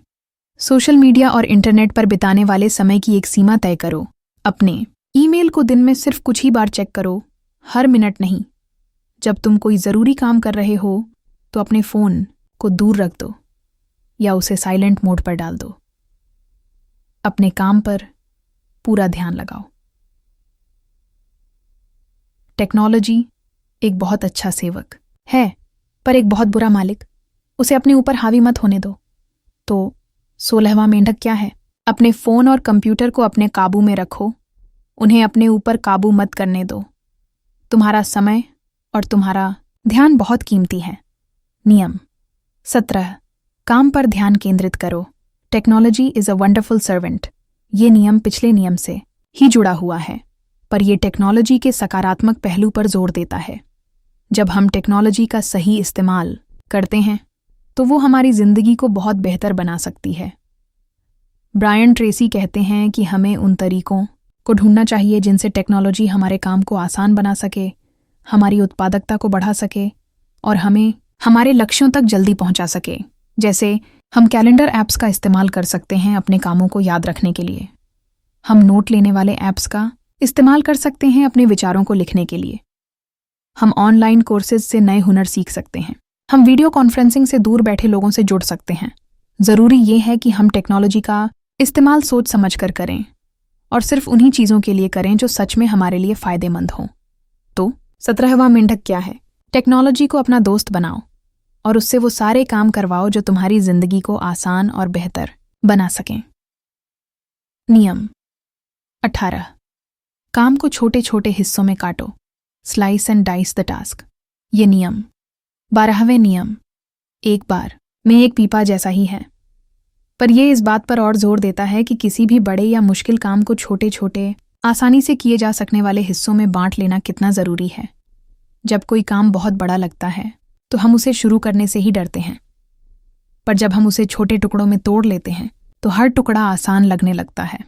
A: सोशल मीडिया और इंटरनेट पर बिताने वाले समय की एक सीमा तय करो। अपने ईमेल को दिन में सिर्फ कुछ ही बार चेक करो, हर मिनट नहीं। जब तुम कोई ज़रूरी काम कर रहे हो तो अपने फ़ोन को दूर रख दो या उसे साइलेंट मोड पर डाल दो। अपने काम पर पूरा ध्यान लगाओ। टेक्नोलॉजी एक बहुत अच्छा सेवक है पर एक बहुत बुरा मालिक। उसे अपने ऊपर हावी मत होने दो। तो 16वां मेंढक क्या है? अपने फ़ोन और कंप्यूटर को अपने काबू में रखो, उन्हें अपने ऊपर काबू मत करने दो। तुम्हारा समय और तुम्हारा ध्यान बहुत कीमती है। नियम 17, काम पर ध्यान केंद्रित करो। Technology is a wonderful servant. ये नियम पिछले नियम से ही जुड़ा हुआ है, पर यह टेक्नोलॉजी के सकारात्मक पहलू पर जोर देता है। जब हम टेक्नोलॉजी का सही इस्तेमाल करते हैं तो वो हमारी ज़िंदगी को बहुत बेहतर बना सकती है। ब्रायन ट्रेसी कहते हैं कि हमें उन तरीकों को ढूंढना चाहिए जिनसे टेक्नोलॉजी हमारे काम को आसान बना सके, हमारी उत्पादकता को बढ़ा सके और हमें हमारे लक्ष्यों तक जल्दी पहुंचा सके। जैसे हम कैलेंडर ऐप्स का इस्तेमाल कर सकते हैं अपने कामों को याद रखने के लिए। हम नोट लेने वाले ऐप्स का इस्तेमाल कर सकते हैं अपने विचारों को लिखने के लिए। हम ऑनलाइन कोर्सेज से नए हुनर सीख सकते हैं। हम वीडियो कॉन्फ्रेंसिंग से दूर बैठे लोगों से जुड़ सकते हैं। ज़रूरी ये है कि हम टेक्नोलॉजी का इस्तेमाल सोच समझ कर करें और सिर्फ उन्हीं चीज़ों के लिए करें जो सच में हमारे लिए फ़ायदेमंद हों। तो 17वां मेंढक क्या है? टेक्नोलॉजी को अपना दोस्त बनाओ और उससे वो सारे काम करवाओ जो तुम्हारी ज़िंदगी को आसान और बेहतर बना सकें। नियम 18, काम को छोटे छोटे हिस्सों में काटो। Slice and dice the task. ये नियम 12वें नियम एक बार में एक पीपा जैसा ही है, पर यह इस बात पर और जोर देता है कि किसी भी बड़े या मुश्किल काम को छोटे छोटे आसानी से किए जा सकने वाले हिस्सों में बांट लेना कितना ज़रूरी है। जब कोई काम बहुत बड़ा लगता है तो हम उसे शुरू करने से ही डरते हैं, पर जब हम उसे छोटे टुकड़ों में तोड़ लेते हैं तो हर टुकड़ा आसान लगने लगता है।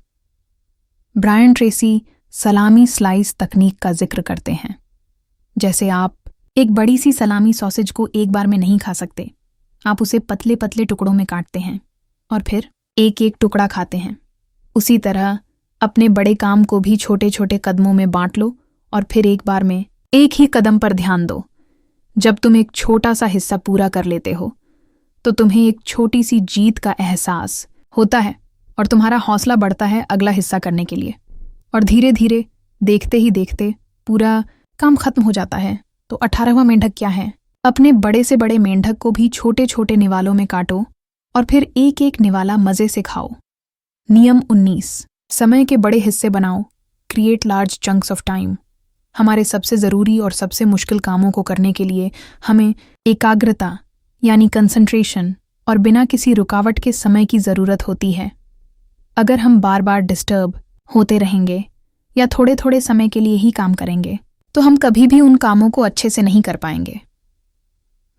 A: ब्रायन ट्रेसी सलामी स्लाइस तकनीक का जिक्र करते हैं। जैसे आप एक बड़ी सी सलामी सॉसेज को एक बार में नहीं खा सकते, आप उसे पतले पतले टुकड़ों में काटते हैं और फिर एक एक टुकड़ा खाते हैं। उसी तरह अपने बड़े काम को भी छोटे छोटे कदमों में बांट लो और फिर एक बार में एक ही कदम पर ध्यान दो। जब तुम एक छोटा सा हिस्सा पूरा कर लेते हो तो तुम्हें एक छोटी सी जीत का एहसास होता है और तुम्हारा हौसला बढ़ता है अगला हिस्सा करने के लिए। और धीरे धीरे देखते ही देखते पूरा काम खत्म हो जाता है। तो 18वां मेंढक क्या है? अपने बड़े से बड़े मेंढक को भी छोटे छोटे निवालों में काटो और फिर एक एक निवाला मज़े से खाओ। नियम 19, समय के बड़े हिस्से बनाओ। Create large chunks of time. हमारे सबसे ज़रूरी और सबसे मुश्किल कामों को करने के लिए हमें एकाग्रता यानी कंसंट्रेशन और बिना किसी रुकावट के समय की ज़रूरत होती है। अगर हम बार बार डिस्टर्ब होते रहेंगे या थोड़े थोड़े समय के लिए ही काम करेंगे तो हम कभी भी उन कामों को अच्छे से नहीं कर पाएंगे।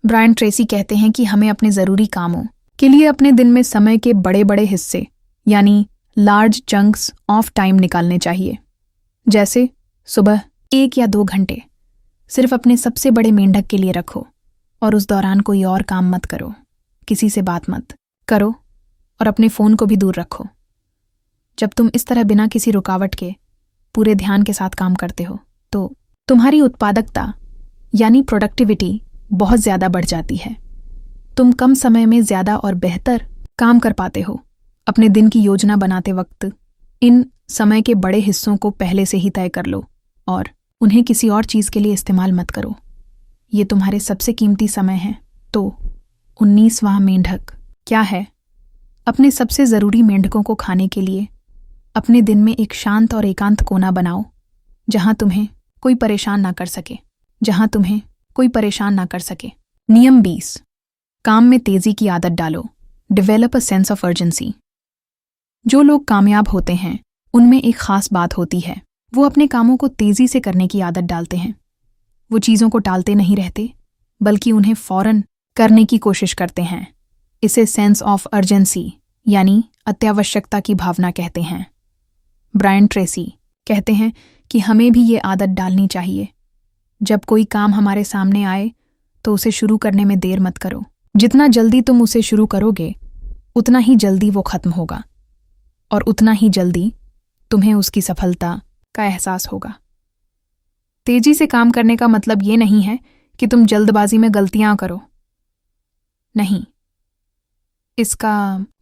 A: ब्रायन ट्रेसी कहते हैं कि हमें अपने ज़रूरी कामों के लिए अपने दिन में समय के बड़े बड़े हिस्से यानी लार्ज चंक्स ऑफ टाइम निकालने चाहिए। जैसे सुबह 1 या 2 घंटे सिर्फ अपने सबसे बड़े मेंढक के लिए रखो और उस दौरान कोई और काम मत करो, किसी से बात मत करो और अपने फ़ोन को भी दूर रखो। जब तुम इस तरह बिना किसी रुकावट के पूरे ध्यान के साथ काम करते हो तो तुम्हारी उत्पादकता यानी प्रोडक्टिविटी बहुत ज़्यादा बढ़ जाती है। तुम कम समय में ज़्यादा और बेहतर काम कर पाते हो। अपने दिन की योजना बनाते वक्त इन समय के बड़े हिस्सों को पहले से ही तय कर लो और उन्हें किसी और चीज़ के लिए इस्तेमाल मत करो। ये तुम्हारे सबसे कीमती समय है। तो 19वां मेंढक क्या है? अपने सबसे ज़रूरी मेंढकों को खाने के लिए अपने दिन में एक शांत और एकांत कोना बनाओ जहां तुम्हें कोई परेशान ना कर सके। नियम 20। काम में तेजी की आदत डालो। Develop a sense of urgency. जो लोग कामयाब होते हैं उनमें एक खास बात होती है, वो अपने कामों को तेजी से करने की आदत डालते हैं। वो चीज़ों को टालते नहीं रहते बल्कि उन्हें फौरन करने की कोशिश करते हैं। इसे सेंस ऑफ अर्जेंसी यानी अत्यावश्यकता की भावना कहते हैं। ब्रायन ट्रेसी कहते हैं कि हमें भी ये आदत डालनी चाहिए। जब कोई काम हमारे सामने आए तो उसे शुरू करने में देर मत करो। जितना जल्दी तुम उसे शुरू करोगे उतना ही जल्दी वो खत्म होगा और उतना ही जल्दी तुम्हें उसकी सफलता का एहसास होगा। तेजी से काम करने का मतलब ये नहीं है कि तुम जल्दबाजी में गलतियां करो। नहीं, इसका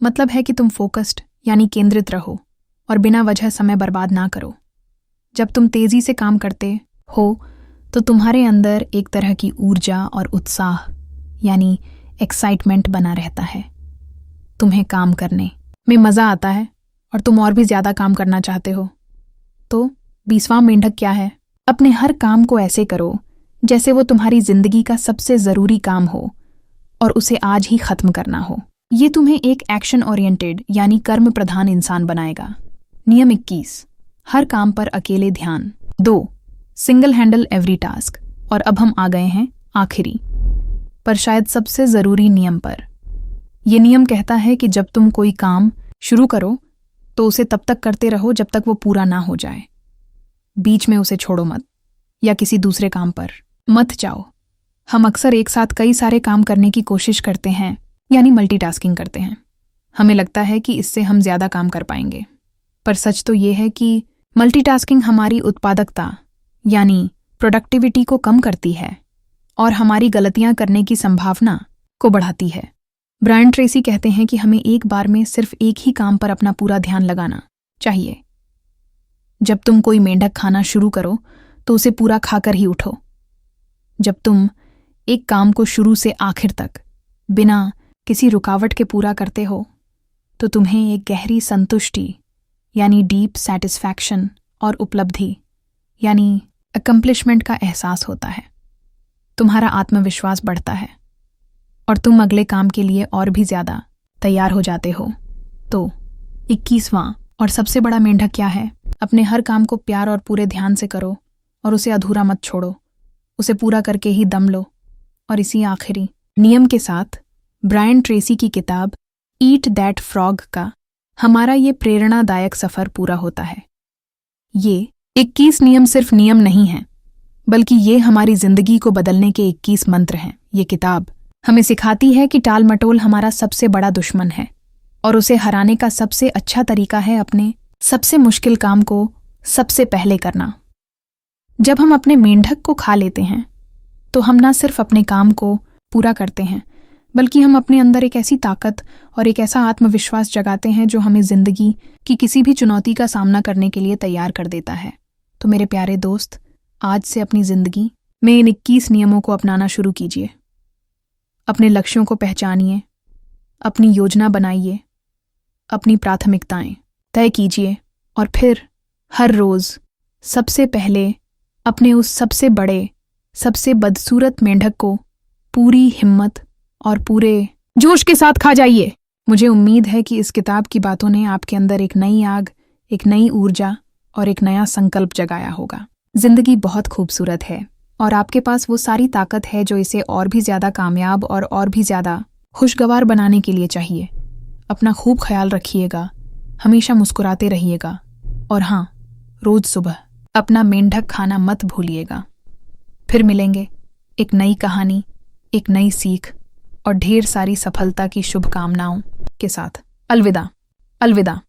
A: मतलब है कि तुम फोकस्ड यानी केंद्रित रहो और बिना वजह समय बर्बाद ना करो। जब तुम तेजी से काम करते हो तो तुम्हारे अंदर एक तरह की ऊर्जा और उत्साह यानी एक्साइटमेंट बना रहता है। तुम्हें काम करने में मज़ा आता है और तुम और भी ज़्यादा काम करना चाहते हो। तो 20वां मेंढक क्या है? अपने हर काम को ऐसे करो जैसे वो तुम्हारी जिंदगी का सबसे ज़रूरी काम हो और उसे आज ही ख़त्म करना हो। ये तुम्हें एक एक्शन ओरिएंटेड यानी कर्म प्रधान इंसान बनाएगा। नियम 21। हर काम पर अकेले ध्यान। 2. Single handle every task. और अब हम आ गए हैं आखिरी पर शायद सबसे ज़रूरी नियम पर। यह नियम कहता है कि जब तुम कोई काम शुरू करो तो उसे तब तक करते रहो जब तक वो पूरा ना हो जाए। बीच में उसे छोड़ो मत या किसी दूसरे काम पर मत जाओ। हम अक्सर एक साथ कई सारे काम करने की कोशिश करते हैं यानी मल्टीटास्किंग करते हैं। हमें लगता है कि इससे हम ज़्यादा काम कर पाएंगे, पर सच तो ये है कि मल्टीटास्किंग हमारी उत्पादकता यानी प्रोडक्टिविटी को कम करती है और हमारी गलतियां करने की संभावना को बढ़ाती है। ब्रायन ट्रेसी कहते हैं कि हमें एक बार में सिर्फ एक ही काम पर अपना पूरा ध्यान लगाना चाहिए। जब तुम कोई मेंढक खाना शुरू करो तो उसे पूरा खाकर ही उठो। जब तुम एक काम को शुरू से आखिर तक बिना किसी रुकावट के पूरा करते हो तो तुम्हें एक गहरी संतुष्टि यानी डीप सेटिस्फैक्शन और उपलब्धि यानी अकम्प्लिशमेंट का एहसास होता है। तुम्हारा आत्मविश्वास बढ़ता है और तुम अगले काम के लिए और भी ज़्यादा तैयार हो जाते हो। तो 21वां और सबसे बड़ा मेंढक क्या है? अपने हर काम को प्यार और पूरे ध्यान से करो और उसे अधूरा मत छोड़ो। उसे पूरा करके ही दम लो। और इसी आखिरी नियम के साथ ब्रायन ट्रेसी की किताब ईट दैट फ्रॉग का हमारा ये प्रेरणादायक सफ़र पूरा होता है। ये 21 नियम सिर्फ नियम नहीं हैं, बल्कि ये हमारी जिंदगी को बदलने के 21 मंत्र हैं। ये किताब हमें सिखाती है कि टाल मटोल हमारा सबसे बड़ा दुश्मन है और उसे हराने का सबसे अच्छा तरीका है अपने सबसे मुश्किल काम को सबसे पहले करना। जब हम अपने मेंढक को खा लेते हैं तो हम ना सिर्फ अपने काम को पूरा करते हैं, बल्कि हम अपने अंदर एक ऐसी ताकत और एक ऐसा आत्मविश्वास जगाते हैं जो हमें जिंदगी की किसी भी चुनौती का सामना करने के लिए तैयार कर देता है। तो मेरे प्यारे दोस्त, आज से अपनी जिंदगी में इन 21 नियमों को अपनाना शुरू कीजिए। अपने लक्ष्यों को पहचानिए, अपनी योजना बनाइए, अपनी प्राथमिकताएं तय कीजिए और फिर हर रोज सबसे पहले अपने उस सबसे बड़े सबसे बदसूरत मेंढक को पूरी हिम्मत और पूरे जोश के साथ खा जाइए। मुझे उम्मीद है कि इस किताब की बातों ने आपके अंदर एक नई आग, एक नई ऊर्जा और एक नया संकल्प जगाया होगा। जिंदगी बहुत खूबसूरत है और आपके पास वो सारी ताकत है जो इसे और भी ज़्यादा कामयाब और भी ज़्यादा खुशगवार बनाने के लिए चाहिए। अपना खूब ख्याल रखिएगा, हमेशा मुस्कुराते रहिएगा और हाँ, रोज़ सुबह अपना मेंढक खाना मत भूलिएगा। फिर मिलेंगे एक नई कहानी, एक नई सीख और ढेर सारी सफलता की शुभकामनाओं के साथ। अलविदा। अलविदा।